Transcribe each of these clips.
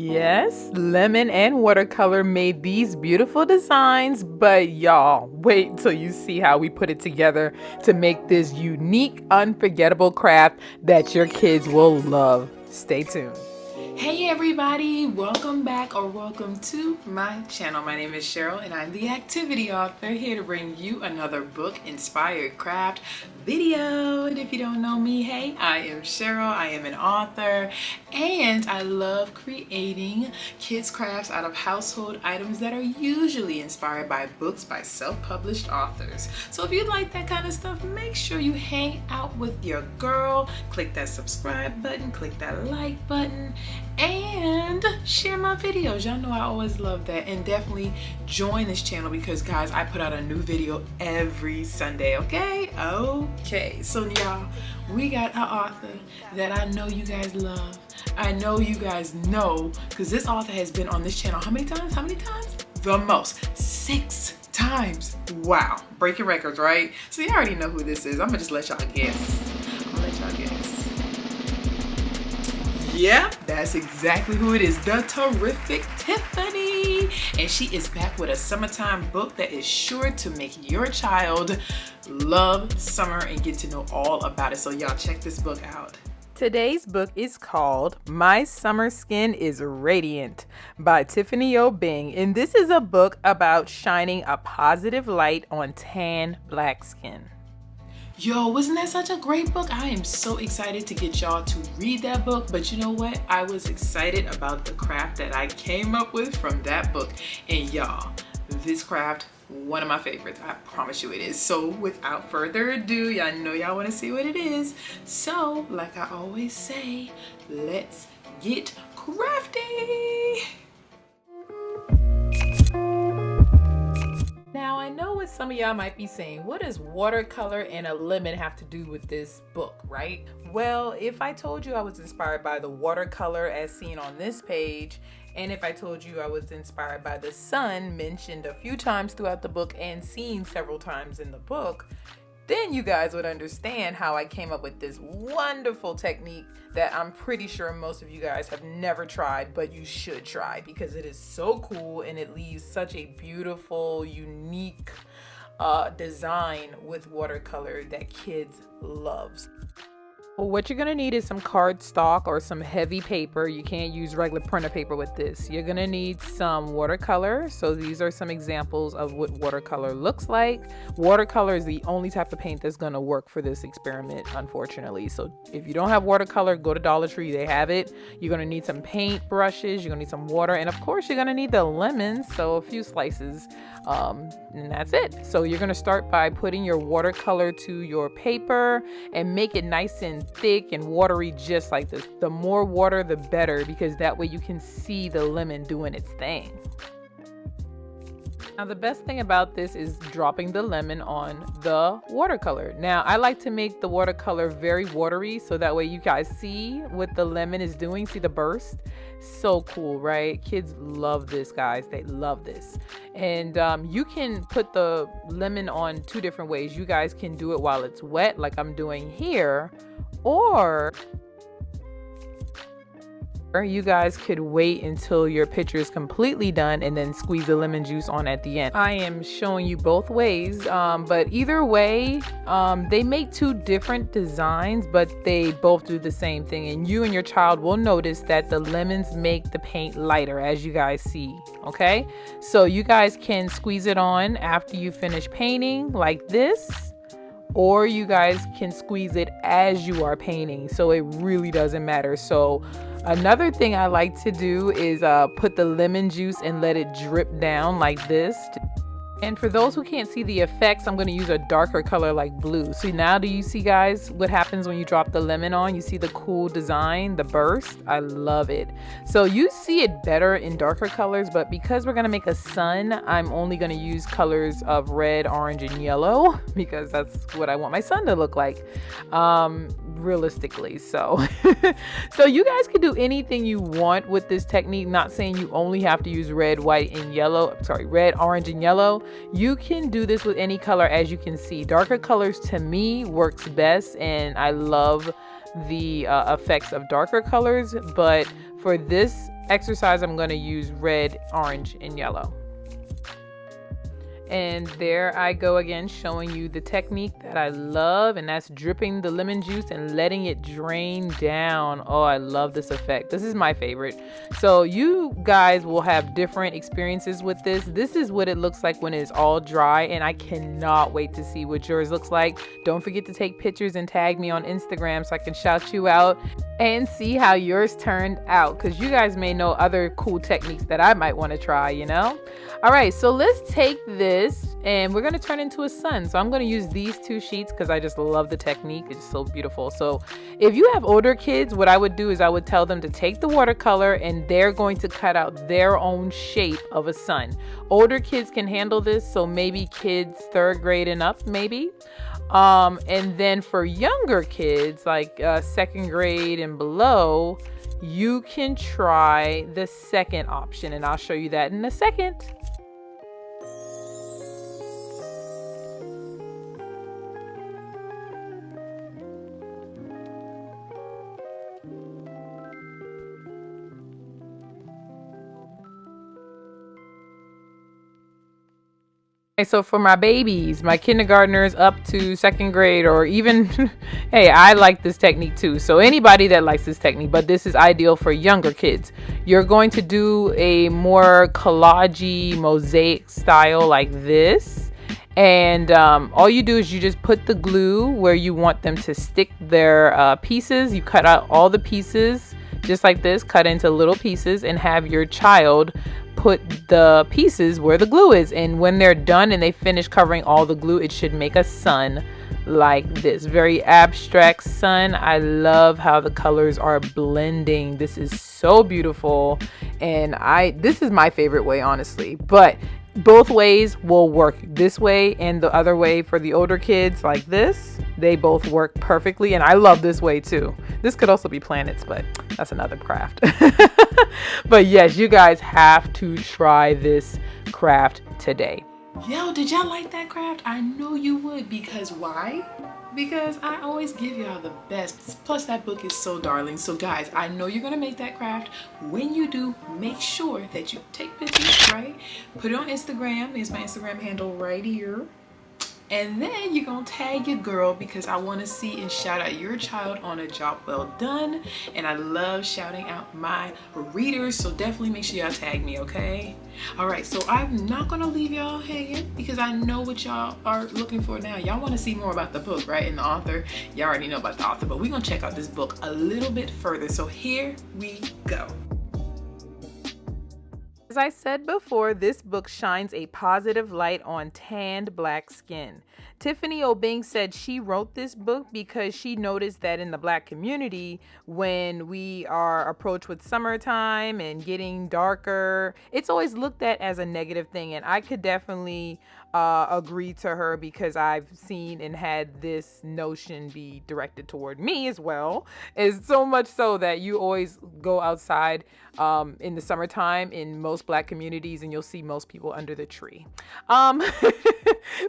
Yes, lemon and watercolor made these beautiful designs, but y'all, wait till you see how we put it together to make this unique, unforgettable craft that your kids will love. Stay tuned. Hey everybody, welcome back or welcome to my channel. My name is Cheryl and I'm the activity author here to bring you another book inspired craft video. And if you don't know me, hey, I am Cheryl. I am an author and I love creating kids crafts out of household items that are usually inspired by books by self-published authors. So if you like that kind of stuff, make sure you hang out with your girl. Click that subscribe button, click that like button, and share my videos. Y'all know I always love that. And definitely join this channel because guys, I put out a new video every Sunday. Okay, so y'all, we got an author that I know you guys love. I know you guys know because this author has been on this channel how many times? The most, 6 times. Wow, breaking records, right? So you already know who this is. I'm gonna just let y'all guess. Yeah, that's exactly who it is, the terrific Tiffany. And she is back with a summertime book that is sure to make your child love summer and get to know all about it. So y'all check this book out. Today's book is called My Summer Skin is Radiant by Tiffany Obeng. And this is a book about shining a positive light on tan black skin. Yo, wasn't that such a great book? I am so excited to get y'all to read that book. But you know what? I was excited about the craft that I came up with from that book. And y'all, this craft, one of my favorites. I promise you it is. So without further ado, y'all know y'all want to see what it is. So like I always say, let's get crafty. Now, I know what some of y'all might be saying, what does watercolor and a lemon have to do with this book, right? Well, if I told you I was inspired by the watercolor as seen on this page, and if I told you I was inspired by the sun mentioned a few times throughout the book and seen several times in the book, then you guys would understand how I came up with this wonderful technique that I'm pretty sure most of you guys have never tried, but you should try because it is so cool and it leaves such a beautiful, unique design with watercolor that kids loves. Well, what you're gonna need is some cardstock or some heavy paper. You can't use regular printer paper with this. You're gonna need some watercolor. So these are some examples of what watercolor looks like. Watercolor is the only type of paint that's gonna work for this experiment, unfortunately. So if you don't have watercolor, go to Dollar Tree, they have it. You're gonna need some paint brushes, you're gonna need some water, and of course you're gonna need the lemons, so a few slices, and that's it. So you're gonna start by putting your watercolor to your paper and make it nice and thick and watery just like this. The more water the better because that way you can see the lemon doing its thing. Now the best thing about this is dropping the lemon on the watercolor. Now I like to make the watercolor very watery so that way you guys see what the lemon is doing. See the burst? So cool, right? Kids love this, guys. They love this. And you can put the lemon on 2 different ways. You guys can do it while it's wet like I'm doing here, or you guys could wait until your picture is completely done and then squeeze the lemon juice on at the end. I am showing you both ways, but either way, they make 2 different designs, but they both do the same thing. And you and your child will notice that the lemons make the paint lighter, as you guys see, okay? So you guys can squeeze it on after you finish painting like this, or you guys can squeeze it as you are painting. So it really doesn't matter. So another thing I like to do is put the lemon juice and let it drip down like this. And for those who can't see the effects, I'm going to use a darker color like blue. So now do you see, guys, what happens when you drop the lemon on? You see the cool design, the burst? I love it. So you see it better in darker colors, but because we're going to make a sun, I'm only going to use colors of red, orange, and yellow because that's what I want my sun to look like, realistically. So, so you guys can do anything you want with this technique. Not saying you only have to use red, white, and yellow. Sorry, red, orange, and yellow. You can do this with any color. As you can see, darker colors to me works best, and I love the effects of darker colors, but for this exercise, I'm going to use red, orange, and yellow. And there I go again, showing you the technique that I love, and that's dripping the lemon juice and letting it drain down. Oh, I love this effect. This is my favorite. So you guys will have different experiences with this. This is what it looks like when it's all dry, and I cannot wait to see what yours looks like. Don't forget to take pictures and tag me on Instagram so I can shout you out and see how yours turned out, because you guys may know other cool techniques that I might want to try, you know? All right, so let's take this and we're going to turn into a sun. So I'm going to use these 2 sheets because I just love the technique. It's so beautiful. So if you have older kids, what I would do is I would tell them to take the watercolor and they're going to cut out their own shape of a sun. Older kids can handle this, so maybe kids 3rd grade and up, maybe. And then for younger kids, like 2nd grade and below, you can try the second option, and I'll show you that in a second. So for my babies, my kindergartners up to 2nd grade, or even, hey, I like this technique too. So anybody that likes this technique, but this is ideal for younger kids. You're going to do a more collage-y mosaic style like this. And all you do is you just put the glue where you want them to stick their pieces. You cut out all the pieces just like this, cut into little pieces, and have your child put the pieces where the glue is. And when they're done and they finish covering all the glue, it should make a sun like this. Very abstract sun. I love how the colors are blending. This is so beautiful. And this is my favorite way, honestly. But both ways will work. This way and the other way for the older kids like this. They both work perfectly. And I love this way too. This could also be planets, but that's another craft. But yes, you guys have to try this craft today. Yo, did y'all like that craft? I know you would, because why? Because I always give y'all the best. Plus that book is so darling. So guys, I know you're gonna make that craft. When you do, make sure that you take pictures, right? Put it on Instagram. There's my Instagram handle right here. And then you're gonna tag your girl, because I want to see and shout out your child on a job well done. And I love shouting out my readers, so definitely make sure y'all tag me, okay? All right, so I'm not gonna leave y'all hanging, because I know what y'all are looking for now. Y'all want to see more about the book, right? And the author. Y'all already know about the author, but we're gonna check out this book a little bit further. So here we go. As I said before, this book shines a positive light on tanned black skin. Tiffany Obeng said she wrote this book because she noticed that in the black community, when we are approached with summertime and getting darker, it's always looked at as a negative thing. And I could definitely agree to her, because I've seen and had this notion be directed toward me as well. It's so much so that you always go outside in the summertime in most black communities and you'll see most people under the tree.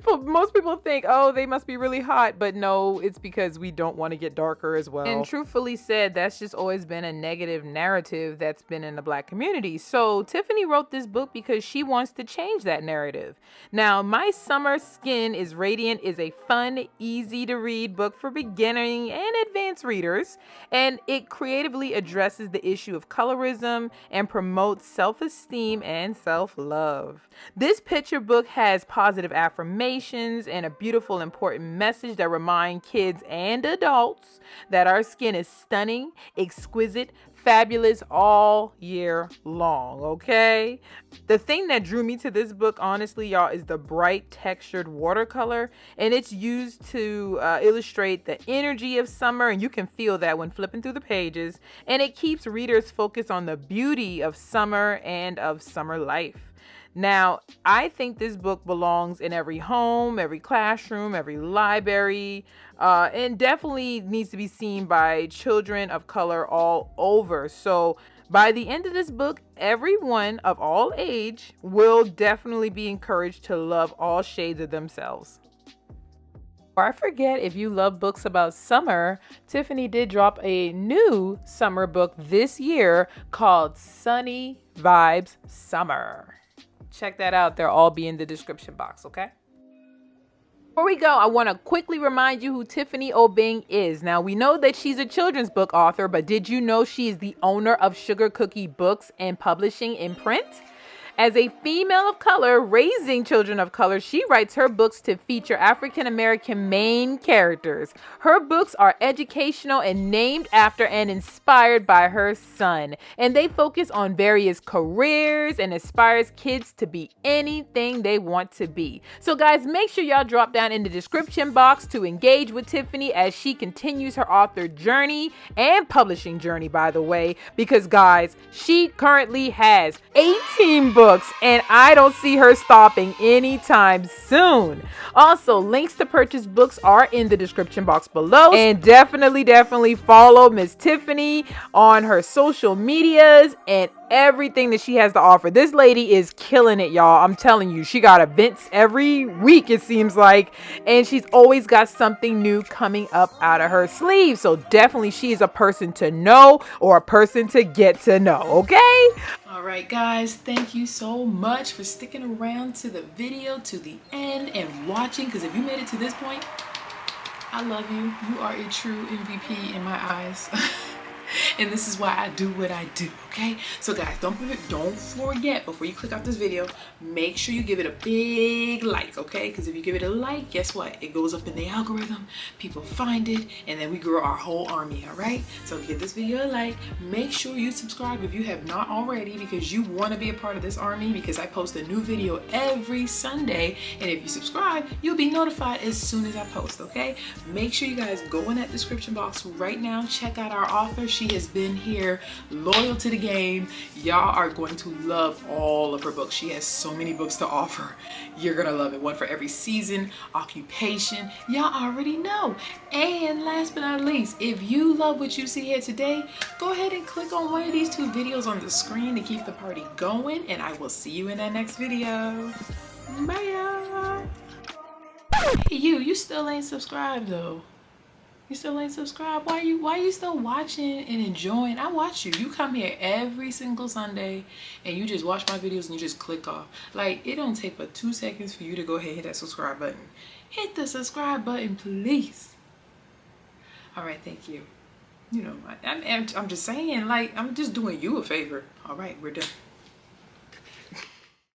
Most people think, oh, they must be really hot, but no, it's because we don't want to get darker as well. And truthfully said, that's just always been a negative narrative that's been in the black community. So Tiffany wrote this book because she wants to change that narrative. Now, My Summer Skin is Radiant is a fun, easy to read book for beginning and advanced readers, and it creatively addresses the issue of colorism and promotes self-esteem and self-love. This picture book has positive affirmations and a beautiful, important message that remind kids and adults that our skin is stunning, exquisite, fabulous all year long, okay? The thing that drew me to this book, honestly, y'all, is the bright textured watercolor, and it's used to illustrate the energy of summer, and you can feel that when flipping through the pages, and it keeps readers focused on the beauty of summer and of summer life. Now, I think this book belongs in every home, every classroom, every library, and definitely needs to be seen by children of color all over. So by the end of this book, everyone of all age will definitely be encouraged to love all shades of themselves. Or I forget, if you love books about summer, Tiffany did drop a new summer book this year called Sunny Vibes Summer. Check that out. They'll all be in the description box, okay? Before we go, I want to quickly remind you who Tiffany Obeng is. Now, we know that she's a children's book author, but did you know she is the owner of Sugar Cookie Books and Publishing Imprint? As a female of color raising children of color, she writes her books to feature African American main characters. Her books are educational and named after and inspired by her son. And they focus on various careers and inspires kids to be anything they want to be. So guys, make sure y'all drop down in the description box to engage with Tiffany as she continues her author journey and publishing journey, by the way, because guys, she currently has 18 books and I don't see her stopping anytime soon. Also, links to purchase books are in the description box below, and definitely follow Miss Tiffany on her social medias and everything that she has to offer. This lady is killing it, y'all. I'm telling you, she got events every week, it seems like, and she's always got something new coming up out of her sleeve. So definitely she is a person to know, or a person to get to know, okay? All right, guys, thank you so much for sticking around to the video to the end and watching, because if you made it to this point, I love you. You are a true MVP in my eyes. And this is why I do what I do, okay? So guys, don't forget, before you click off this video, make sure you give it a big like, okay? Because if you give it a like, guess what? It goes up in the algorithm, people find it, and then we grow our whole army, all right? So give this video a like. Make sure you subscribe if you have not already, because you want to be a part of this army, because I post a new video every Sunday, and if you subscribe, you'll be notified as soon as I post, okay? Make sure you guys go in that description box right now, check out our author. She has been here, loyal to the game. Y'all are going to love all of her books. She has so many books to offer. You're gonna love it. One for every season, occupation. Y'all already know. And last but not least, if you love what you see here today, go ahead and click on one of these two videos on the screen to keep the party going, and I will see you in that next video. Bye. Hey, you still ain't subscribed though. You still ain't subscribed? Why you still watching and enjoying? I watch you. You come here every single Sunday and you just watch my videos and you just click off. Like, it don't take but 2 seconds for you to go ahead and hit that subscribe button. Hit the subscribe button, please. All right, thank you. You know, I'm just saying, like, I'm just doing you a favor. All right, we're done.